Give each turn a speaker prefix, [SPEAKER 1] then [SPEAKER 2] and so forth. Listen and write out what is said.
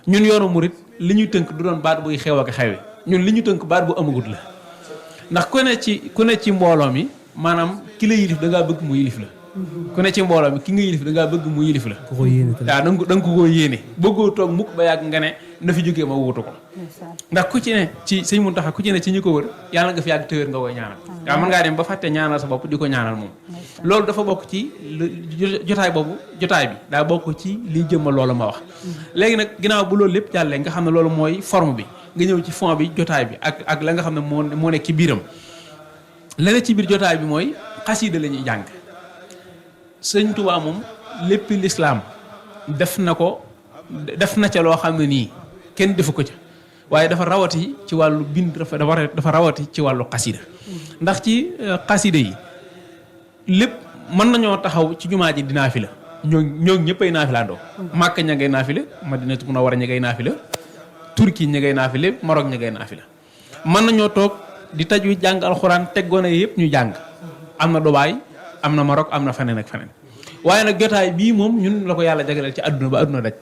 [SPEAKER 1] ñun yoonu murit li ñu tënk du doon baat buy xew ak xewe ñun li ñu tënk baat bu amagut la ndax ku ne ci mbooloo mi maanaam ki la yilif da ngaa bëgg mu yilif la ku ne ci mbooloo mi ki nga yilif da ngaa bëgg mu yilif la waaw da nga ko koo yéene bëggoo toog mukk ba yàgg nga ne na fi jógee ma wuutu ko ndax ku ci ne ci sëñ Muntaxa ku ci ne ci ñi ko wër yàlla nga fi yàgg téwér nga koy ñaanal waaw mën ngaa dem ba fàtte ñaanal sa bopp di ko ñaanal moom loolu dafa bokk ci jotaay bi daa bokk ci liy jëmmal loolu ma wax léegi nag ginnaaw bu loolu lépp jàllee nga xam ne loolu mooy forme bi nga ñëw ci fond bi jotaay bi ak la nga xam ne moo nekk ci biiram leneen ci biir jotaay bi mooy xasiida la ñuy jàng sëñ Tuubaa moom lépp lislaam def na ca loo xam ne nii kenn defu ko ca waaye dafa rawati ci wàllu bind dafa rawati ci wàllu xasida ndax ci xasida yi lépp mën nañoo taxaw ci jumaa ji di naafila ñoo ñëppay naafilaandoo Màkka ña ngay naafila Madinatu Munawwara ña ngay naafila Turki ña ngay naafila Maroc ña ngay naafila mën nañoo toog di taju jàng alxuraan teggoone yëpp ñu jàng am na Dubaay am na Maroc am na feneen ak feneen waaye nag jotaay bii moom ñun la ko yàlla jagleel ci àdduna ba àdduna daj